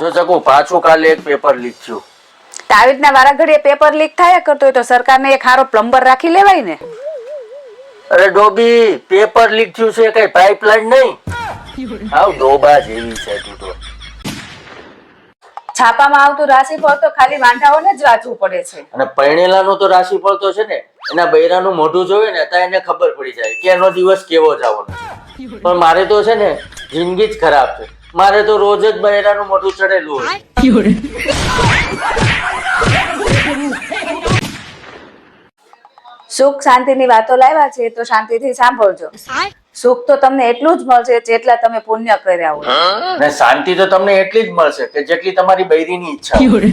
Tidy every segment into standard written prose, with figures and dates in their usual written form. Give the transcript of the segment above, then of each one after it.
જો ચકુ પાછું કાલે એક પેપર લીક થયું. આવી રીતના વારા ઘડીએ પેપર લીક થયા કરતો હોય તો સરકારને એક હારો પ્લમ્બર રાખી લેવાય ને. અરે ડોબી, પેપર લીક થયું છે કઈ પાઇપલાઇન નહીં. આવ ડોબા જેવી છે તું તો. છાપામાં આવતું રાશિફળ તો ખાલી વાંઢાઓને જ વાંચવું પડે છે. અને પરણેલાનું તો રાશિફળ તો છે ને એના બૈરાનું મોઢું જોવે ને ત્યાં એને ખબર પડી જાય કે એનો દિવસ કેવો જવાનો છે. પણ મારે તો છે ને જિંદગી જ ખરાબ છે. મારે તો રોજ જ બૈરાનું મોઢું ચડેલું હોય. સુખ શાંતિની વાતો લાવ્યા છે તો શાંતિથી સાંભળજો. સુખ તો તમને એટલું જ મળશે જેટલા તમે પુણ્ય કર્યા હોય. ને શાંતિ તો તમને એટલી જ મળશે કે જેટલી તમારી બૈરીની ઈચ્છા હોય.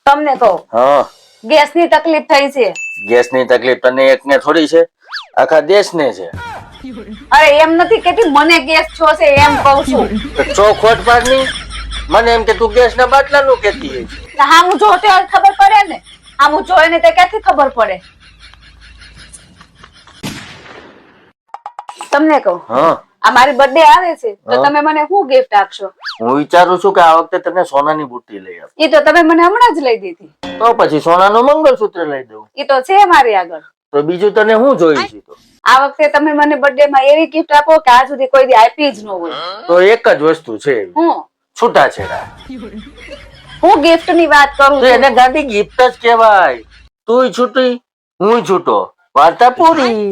તમને કહું, હા, ગેસની તકલીફ થઈ છે. ગેસની તકલીફ તને એકને થોડી છે, આખા દેશને છે. અરે એમ નથી કેતી મને ગેસ છો છે એમ કહું છું. તો ચોખવટ પાડની. મને એમ કે તું ગેસના બાટલાનું કહેતી હોય છે. હા હું જોતે ખબર પડે ને. હા હું જોઈ ને તે ક્યાંથી ખબર પડે. તમને કહું, હા, આ મારી બર્થડે આવે છે તો તમે મને શું ગિફ્ટ આપશો? હું વિચારું છું કે આ વખતે તને સોનાની બુટ્ટી લઈ આપ. એ તો તમે મને હમણાં જ લઈ દીધી. તો પછી સોનાનું મંગળસૂત્ર લઈ દઉં. એ તો છે મારી આગળ. તો બીજું તને હું જોયું છે? તો આ વખતે તમે મને બર્થડે માં એવી ગિફ્ટ આપો કે આજ સુધી કોઈ દી આપી જ ન હોય. તો એક જ વસ્તુ છે, હું છૂટાછેડા. હું ગિફ્ટ ની વાત કરું તો છું. એને ગાંધી ગિફ્ટ જ કહેવાય. તુંય છૂટી, હું છૂટો, વાર્તા પૂરી.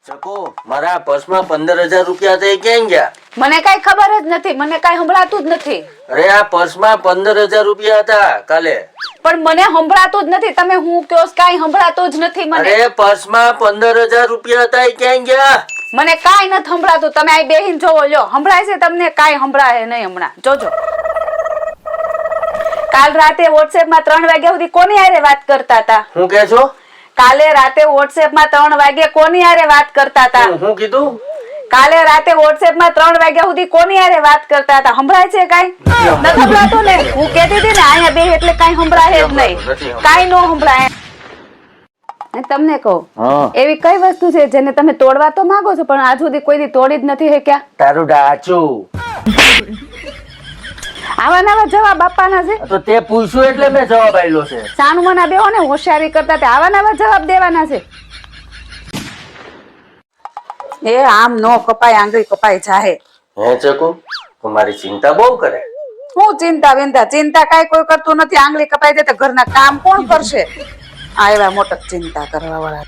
ચકો, મારા પર્સમાં 15,000 રૂપિયા છે, ક્યાં ગયા? મને કઈ ખબર જ નથી. મને કઈ સંભળાતું જ નથી. અરે આ પર્સમાં 15,000 રૂપિયા હતા કાલે. પણ મને સંભળાતું જ નથી. તમે હું કયો કઈ સંભળાતું જ નથી મને. અરે પર્સમાં 15,000 રૂપિયા હતા, એ ક્યાં ગયા? મને કાઈ નથી સંભળાતું. તમે આ બેહીન જોવો લ્યો. સંભળાય છે તમને? કાઈ સંભળાય નહીં હમણાં. જોજો. કાલ રાતે WhatsApp માં 3 વાગ્યા સુધી કોની હારે વાત કરતા હતા? હું કે છો? કાલે રાતે WhatsApp માં 3 વાગે કોની હારે વાત કરતા હતા? હું કીધું? કાલે રાતે WhatsApp માં 3 વાગ્યા સુધી કોની હારે વાત કરતા હતા? સંભળાય છે કાઈ? ન સંભળાતું ને? હું કહેતી હતી ને અહીંયા બે એટલે કાઈ સંભળાય જ નહીં. કાઈ નો સંભળાય. તમને કહું, એવી કઈ વસ્તુ છે જેને તમે તોડવા તો માંગો છો પણ આજ સુધી કોઈ દી તોડી જ નથી શક્યા? તારું ડાચું. આવા નવા જવાબ આપવાના છે. તો તે પૂછ્યું એટલે મેં જવાબ આપ્યો છે. સાનું મના બેહો ને હોશિયારી કરતા તે આવા નવા જવાબ દેવાના છે. એ આમ નો કપાય, આંગળી કપાય જાહે. હે ચકુ, તું મારી ચિંતા બહુ કરે. હું ચિંતા વિંતા? ચિંતા કાઈ કોઈ કરતું નથી. આંગળી કપાઈ જાય તો ઘરના કામ કોણ કરશે? આ એવા મોટક ચિંતા કરવા વાળા.